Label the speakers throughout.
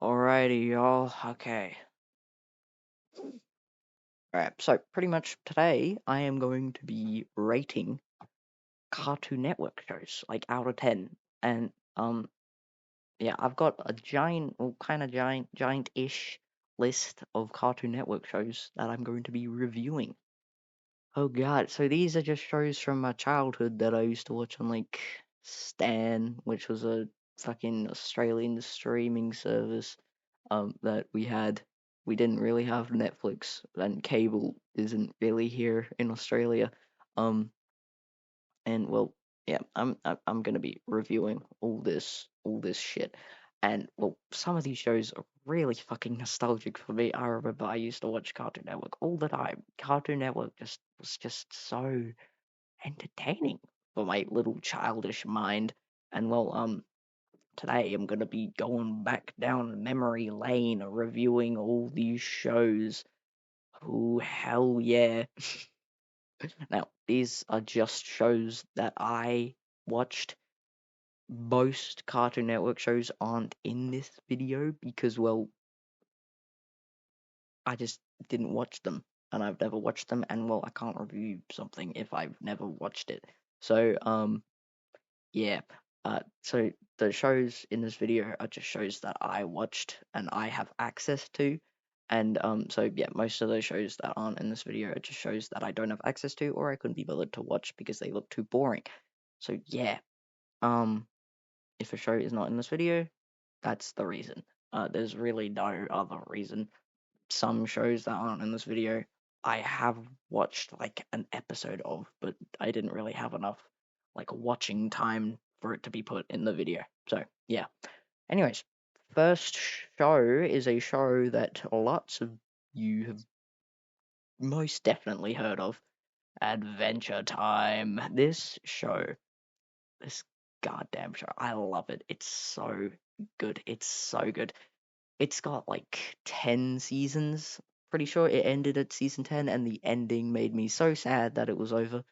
Speaker 1: Alrighty, y'all. Okay. Alright, so pretty much today I am going to be rating Cartoon Network shows, like out of 10. And yeah, I've got a giant, well, kind of giant-ish list of Cartoon Network shows that I'm going to be reviewing. Oh god, so these are just shows from my childhood that I used to watch on like Stan, which was a fucking Australian streaming service that we had. We didn't really have Netflix, and cable isn't really here in Australia. Um, and well, yeah, I'm gonna be reviewing all this shit, and well, some of these shows are really fucking nostalgic for me. I remember I used to watch Cartoon Network all the time. Cartoon Network just was just so entertaining for my little childish mind. And well, today I'm gonna be going back down memory lane, reviewing all these shows. Oh hell yeah! Now these are just shows that I watched. Most Cartoon Network shows aren't in this video because, well, I just didn't watch them, and I've never watched them, and well, I can't review something if I've never watched it. So yeah. So the shows in this video are just shows that I watched and I have access to. And so yeah, most of those shows that aren't in this video are just shows that I don't have access to or I couldn't be bothered to watch because they look too boring. So yeah, um, if a show is not in this video, that's the reason. There's really no other reason. Some shows that aren't in this video, I have watched like an episode of, but I didn't really have enough like watching time for it to be put in the video. So yeah. Anyways, first show is a show that lots of you have most definitely heard of. Adventure Time. This goddamn show, I love it. It's so good. It's so good. It's got like 10 seasons. Pretty sure it ended at season 10, and the ending made me so sad that it was over. It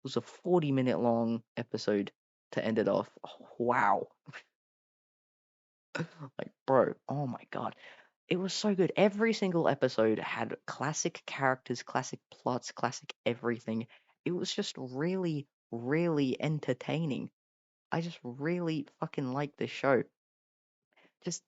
Speaker 1: was a 40-minute long episode to end it off. Oh, wow. Like, bro, oh my god. It was so good. Every single episode had classic characters, classic plots, classic everything. It was just really, really entertaining. I just really fucking like this show. Just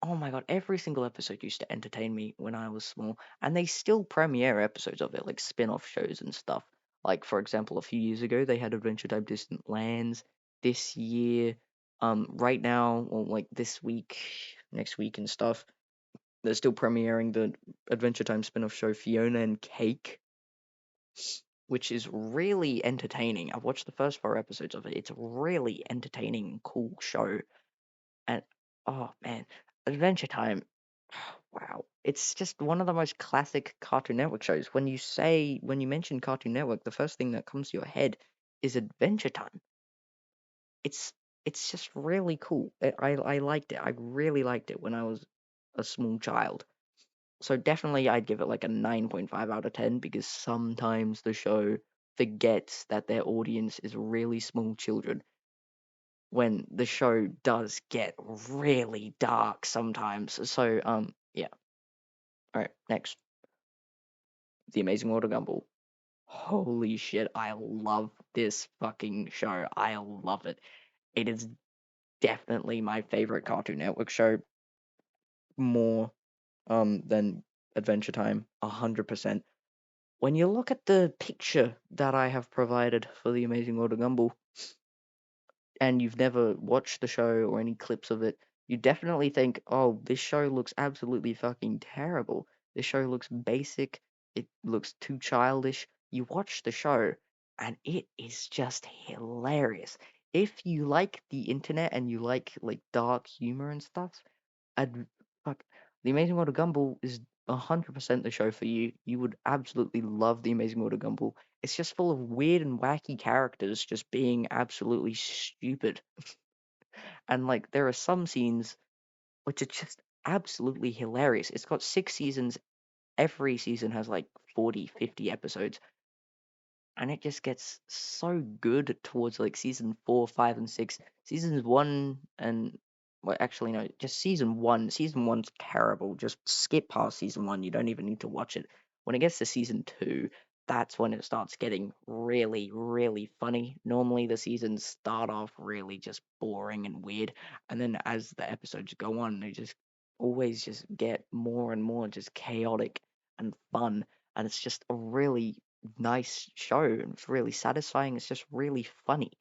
Speaker 1: Oh my god, every single episode used to entertain me when I was small, and they still premiere episodes of it, like spin-off shows and stuff. Like, for example, a few years ago, they had Adventure Time Distant Lands. This year, right now, or like this week, next week and stuff, they're still premiering the Adventure Time spin-off show Fiona and Cake, which is really entertaining. I've watched the first 4 episodes of it. It's a really entertaining, cool show. And oh man, Adventure Time. Wow. It's just one of the most classic Cartoon Network shows. When you mention Cartoon Network, the first thing that comes to your head is Adventure Time. It's it's just really cool. I liked it. I really liked it when I was a small child. So definitely I'd give it like a 9.5 out of 10 because sometimes the show forgets that their audience is really small children when the show does get really dark sometimes. So yeah. All right, next. The Amazing World of Gumball. Holy shit, I love this fucking show. I love it. It is definitely my favorite Cartoon Network show, more than Adventure Time, 100%. When you look at the picture that I have provided for The Amazing World of Gumball, and you've never watched the show or any clips of it, you definitely think, oh, this show looks absolutely fucking terrible. This show looks basic. It looks too childish. You watch the show, and it is just hilarious. If you like the internet and you like dark humor and stuff, I'd fuck. The Amazing World of Gumball is 100% the show for you. You would absolutely love The Amazing World of Gumball. It's just full of weird and wacky characters just being absolutely stupid. And like there are some scenes which are just absolutely hilarious. It's got 6 seasons. Every season has like 40, 50 episodes. And it just gets so good towards like season 4, 5, and 6. Seasons 1 and well, actually, no, just season one. Season one's terrible. Just skip past season one. You don't even need to watch it. When it gets to season two, that's when it starts getting really, really funny. Normally, the seasons start off really just boring and weird, and then as the episodes go on, they just always just get more and more just chaotic and fun. And it's just a really nice show. And it's really satisfying. It's just really funny.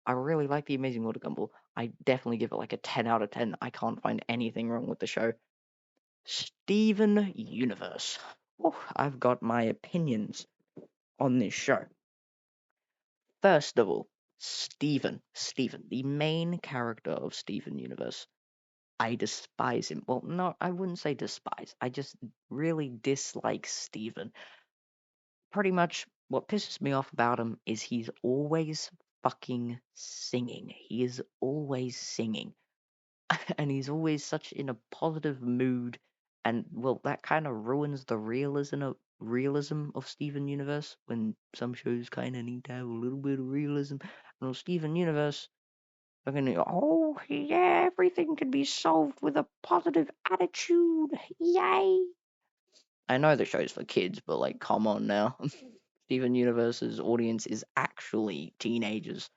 Speaker 1: I really like The Amazing World of Gumball. I definitely give it like a 10 out of 10. I can't find anything wrong with the show. Steven Universe. Oh, I've got my opinions on this show. First of all, Steven, the main character of Steven Universe. I despise him. Well, no, I wouldn't say despise. I just really dislike Steven. Pretty much what pisses me off about him is he's always fucking singing. He is always singing. And he's always such in a positive mood, and well, that kind of ruins the realism of Steven Universe when some shows kind of need to have a little bit of realism. And on Steven Universe, they're gonna oh yeah, everything can be solved with a positive attitude, yay! I know the show's for kids, but like, come on now. Steven Universe's audience is actually teenagers.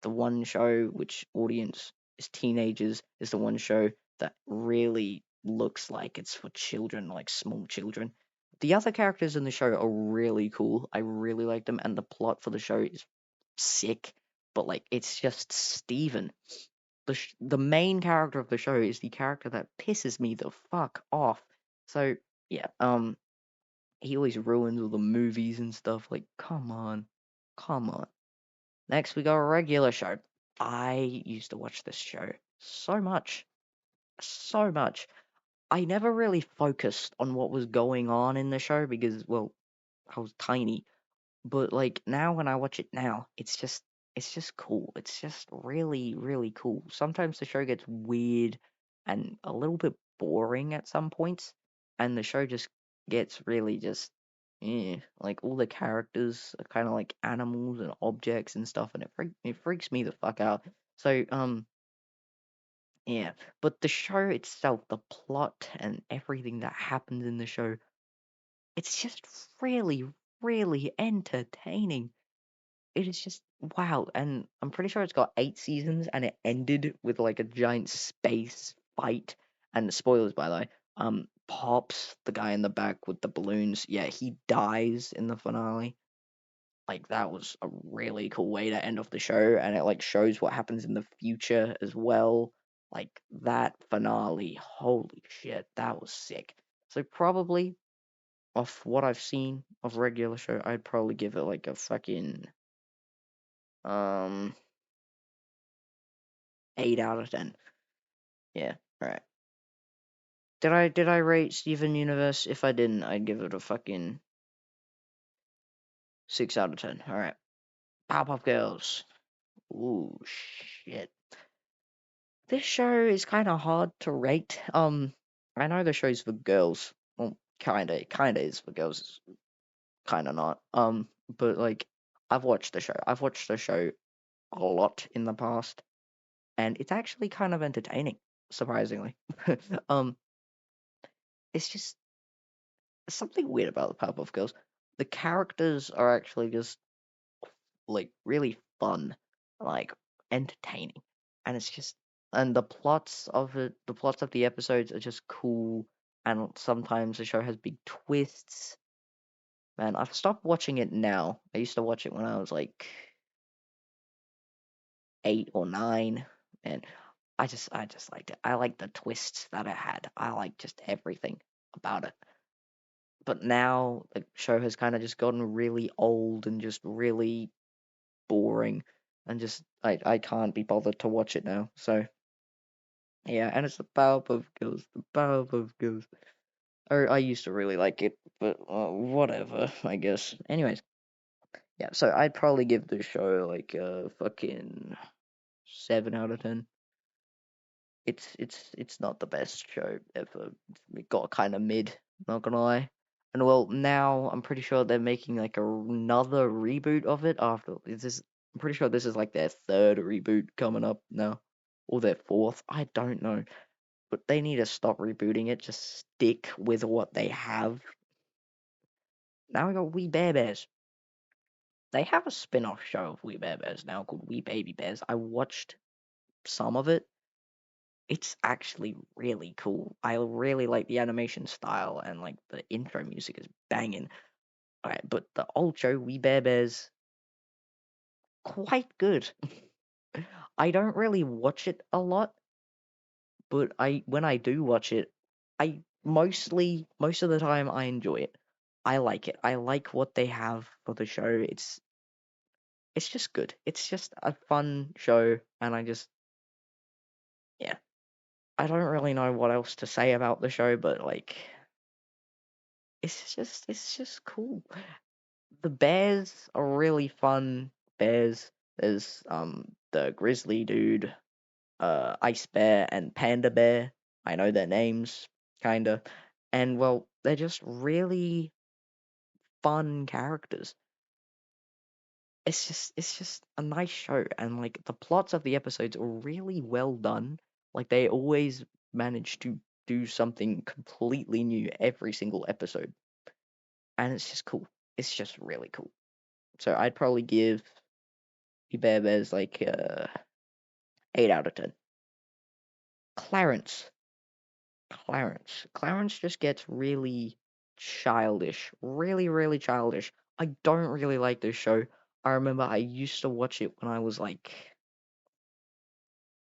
Speaker 1: The one show which audience is teenagers is the one show that really looks like it's for children, like small children. The other characters in the show are really cool. I really like them, and the plot for the show is sick. But like, it's just Steven. The main character of the show is the character that pisses me the fuck off. So yeah, he always ruins all the movies and stuff. Like, come on, come on. Next, we got a regular show. I used to watch this show so much, so much. I never really focused on what was going on in the show because, well, I was tiny. But like now when I watch it now, it's just cool. It's just really, really cool. Sometimes the show gets weird and a little bit boring at some points, and the show just gets really just like all the characters are kind of like animals and objects and stuff, and it freaks me the fuck out. So yeah, but the show itself, the plot and everything that happens in the show, it's just really, really entertaining. It is just wow, and I'm pretty sure it's got 8 seasons, and it ended with like a giant space fight. And spoilers, by the way, Pops, the guy in the back with the balloons, yeah, he dies in the finale. Like that was a really cool way to end off the show, and it like shows what happens in the future as well. Like that finale, holy shit, that was sick. So probably off what I've seen of regular show, I'd probably give it like a fucking um 8 out of 10. Yeah, right. Did I rate Steven Universe? If I didn't, I'd give it a fucking 6 out of 10. All right. Powerpuff Girls. Ooh, shit. This show is kind of hard to rate. I know the show's for girls. Well, kinda is for girls. It's kinda not. But like, I've watched the show. I've watched the show a lot in the past, and it's actually kind of entertaining, surprisingly. um, it's just something weird about the Powerpuff Girls. The characters are actually just like really fun, like entertaining, and it's just and the plots of the episodes are just cool, and sometimes the show has big twists. Man, I've stopped watching it now. I used to watch it when I was like 8 or 9, and I just liked it. I like the twists that it had. I like just everything about it. But now the show has kind of just gotten really old and just really boring, and just I can't be bothered to watch it now. So yeah, and it's the Powerpuff Girls, the Powerpuff Girls. I used to really like it, but whatever, I guess. Anyways, yeah. So I'd probably give the show like a fucking 7 out of 10. It's not the best show ever. It got kind of mid, not gonna lie. And well, now I'm pretty sure they're making like another reboot of it after this. I'm pretty sure this is like their third reboot coming up now. or their fourth. I don't know, but they need to stop rebooting it. Just stick with what they have. Now we got We Bare Bears. They have a spin-off show of We Bare Bears now called We Baby Bears. I watched some of it. It's actually really cool. I really like the animation style and like the intro music is banging. Alright, but the old show, We Bare Bears, quite good. I don't really watch it a lot, but I when I do watch it, I most of the time I enjoy it. I like it. I like what they have for the show. It's just good. It's just a fun show, and I just yeah. I don't really know what else to say about the show, but like it's just cool. The bears are really fun bears. There's the grizzly dude, ice bear and panda bear. I know their names, kinda. And well, they're just really fun characters. It's just a nice show, and like the plots of the episodes are really well done. Like they always manage to do something completely new every single episode, and it's just cool. It's just really cool. So I'd probably give the Bear Bears like 8 out of 10. Clarence, Clarence just gets really childish, really really childish. I don't really like this show. I remember I used to watch it when I was like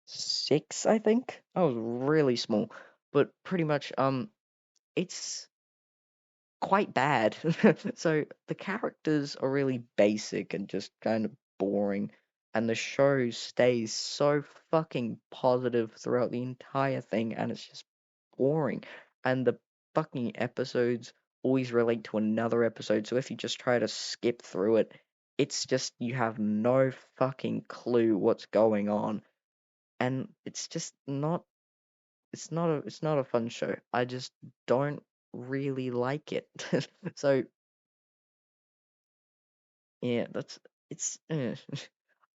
Speaker 1: 6, I think. I was really small, but pretty much it's quite bad. So the characters are really basic and just kind of boring, and the show stays so fucking positive throughout the entire thing, and it's just boring. And the fucking episodes always relate to another episode, so if you just try to skip through it, it's just you have no fucking clue what's going on, and it's not a fun show. I just don't really like it. So yeah, that's it's.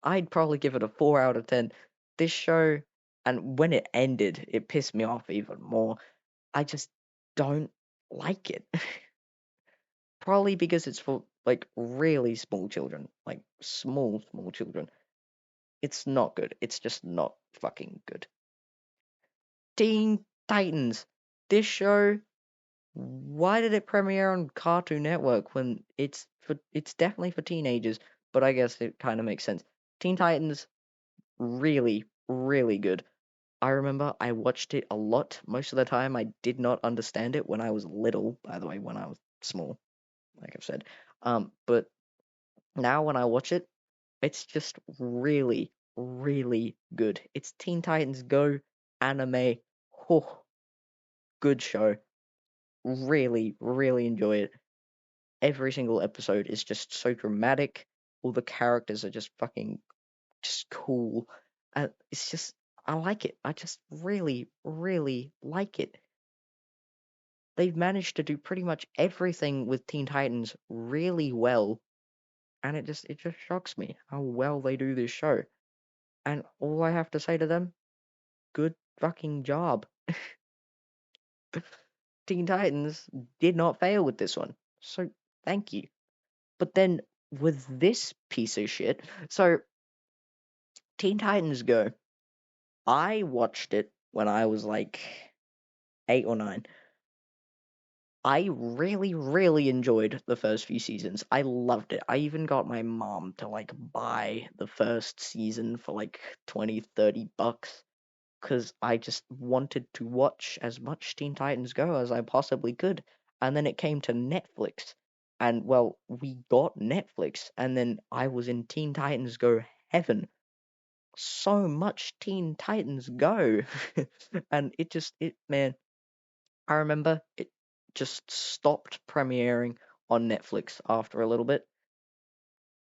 Speaker 1: I'd probably give it a 4 out of 10. This show, and when it ended, it pissed me off even more. I just don't like it. Probably because it's for like really small children, like small children. It's not good. It's just not fucking good. Teen Titans. This show, why did it premiere on Cartoon Network when it's definitely for teenagers, but I guess it kind of makes sense. Teen Titans, really, really good. I remember I watched it a lot. Most of the time I did not understand it when I was little, by the way, when I was small, like I've said. But now when I watch it, it's just really, really good. It's Teen Titans Go anime. Oh, good show. Really, really enjoy it. Every single episode is just so dramatic. All the characters are just fucking just cool. It's just I like it. I just really, really like it. They've managed to do pretty much everything with Teen Titans really well, and it just shocks me how well they do this show. And all I have to say to them, good fucking job. Teen Titans did not fail with this one. So thank you. But then with this piece of shit, so Teen Titans Go, I watched it when I was like 8 or 9. I really, really enjoyed the first few seasons. I loved it. I even got my mom to like buy the first season for like 20, $30 because I just wanted to watch as much Teen Titans Go as I possibly could. And then it came to Netflix. And well, we got Netflix, and then I was in Teen Titans Go heaven. So much Teen Titans Go. And man, I remember it just stopped premiering on Netflix after a little bit.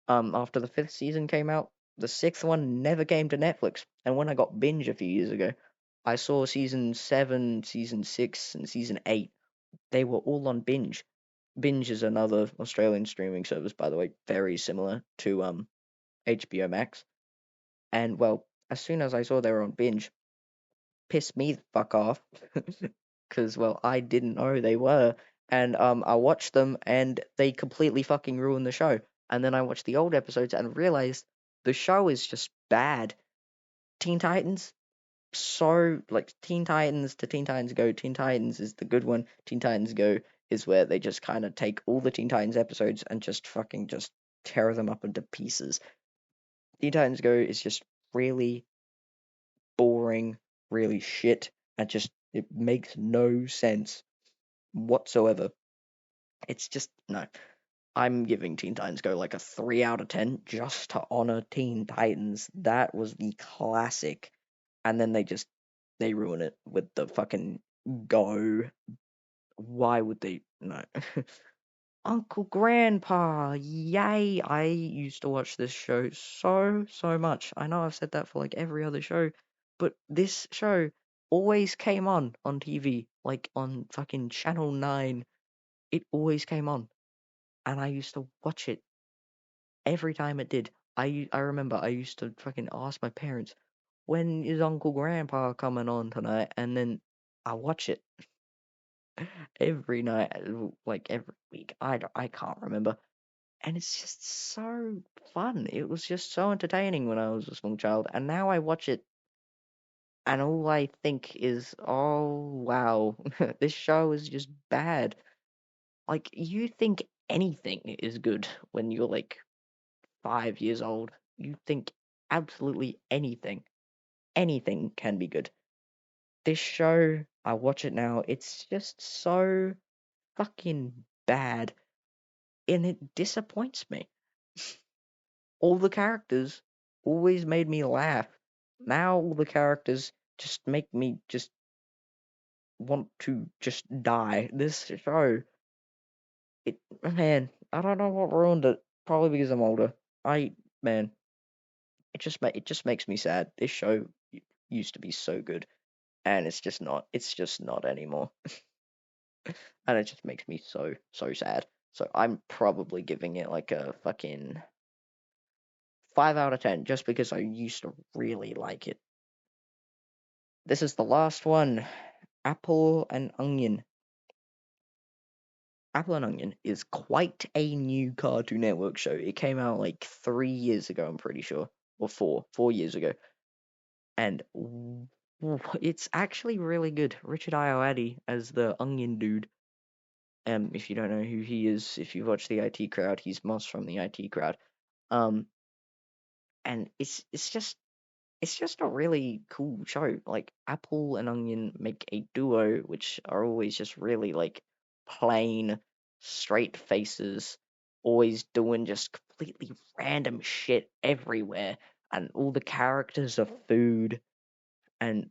Speaker 1: After the fifth season came out, the sixth one never came to Netflix. And when I got Binge a few years ago, I saw season 7, season 6, and season 8. They were all on Binge. Binge is another Australian streaming service, by the way, very similar to HBO Max. And well, as soon as I saw they were on binge, pissed me the fuck off, because well, I didn't know they were, and I watched them and they completely fucking ruined the show. And then I watched the old episodes and realized the show is just bad. Teen Titans, so like Teen Titans to Teen Titans Go. Teen Titans is the good one. Teen Titans Go is where they just kind of take all the Teen Titans episodes and just fucking just tear them up into pieces. Teen Titans Go is just really boring, really shit, and just it makes no sense whatsoever. It's just no. I'm giving Teen Titans Go like a 3 out of 10 just to honor Teen Titans. That was the classic. And then they ruin it with the fucking Go. Why would they? No. Uncle Grandpa, yay! I used to watch this show so much. I know I've said that for like every other show, but this show always came on TV, like on fucking Channel 9. It always came on, and I used to watch it every time it did. I remember I used to fucking ask my parents, when is Uncle Grandpa coming on tonight? And then I watch it every night, like every week. I can't remember. And it's just so fun. It was just so entertaining when I was a small child, and now I watch it, and all I think is, oh wow, this show is just bad. Like you think anything is good when you're like 5 years old. You think absolutely anything can be good. This show, I watch it now, it's just so fucking bad, and it disappoints me. All the characters always made me laugh. Now all the characters just make me just want to just die. This show, it man, I don't know what ruined it. Probably because I'm older. I man, it just makes me sad. This show used to be so good, and it's just not. It's just not anymore, and it just makes me so sad. So I'm probably giving it like a fucking 5 out of 10, just because I used to really like it. This is the last one. Apple and Onion. Apple and Onion is quite a new Cartoon Network show. It came out like 3 years ago, I'm pretty sure, or 4 years ago, and it's actually really good. Richard Ayoade as the Onion dude. If you don't know who he is, if you watch the IT Crowd, he's Moss from the IT Crowd. Um, and it's just a really cool show. Like Apple and Onion make a duo, which are always just really like plain, straight faces, always doing just completely random shit everywhere, and all the characters are food, and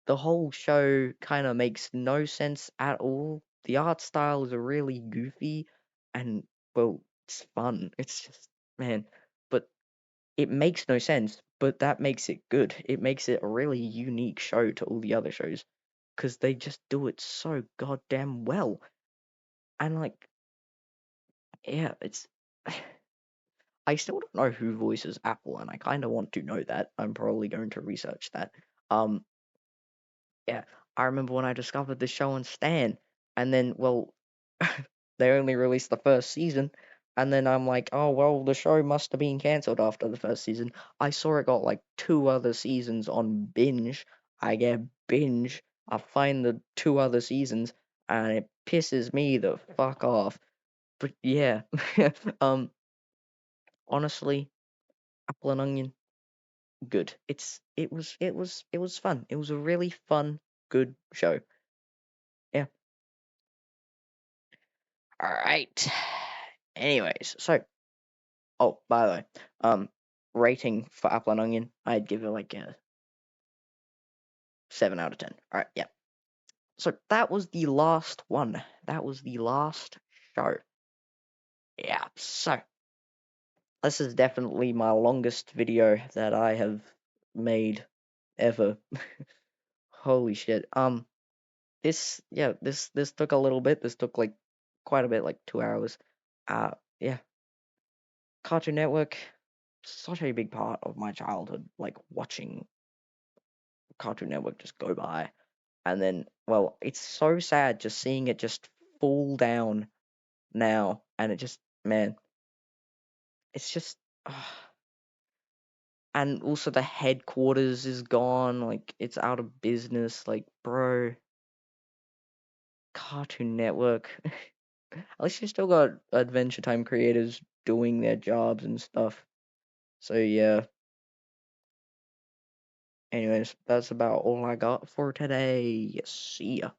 Speaker 1: the whole show kind of makes no sense at all. The art styles are really goofy, and well, it's fun. It's just man, but it makes no sense, but that makes it good. It makes it a really unique show to all the other shows because they just do it so goddamn well. And like, yeah, it's. I still don't know who voices Apple, and I kind of want to know that. I'm probably going to research that. Um, yeah, I remember when I discovered the show on Stan, and then well, they only released the first season, and then I'm like, oh well, the show must have been cancelled after the first season. I saw it got like 2 other seasons on binge. I get binge. I find the 2 other seasons, and it pisses me the fuck off. But yeah, um, honestly, Apple and Onion, good. It was fun. It was a really fun, good show. Yeah. All right. Anyways, so oh, by the way, rating for Apple and Onion, I'd give it like a 7 out of 10. All right, yeah. So that was the last one. That was the last show. Yeah. So this is definitely my longest video that I have made ever. Holy shit. This took a little bit. This took like quite a bit, like 2 hours. Yeah. Cartoon Network. such a big part of my childhood, like watching Cartoon Network just go by. And then, well, it's so sad just seeing it just fall down now. And it just, man, it's just. And also the headquarters is gone, like it's out of business. Like, bro, Cartoon Network. At least you still got Adventure Time creators doing their jobs and stuff. So yeah. Anyways, that's about all I got for today. See ya.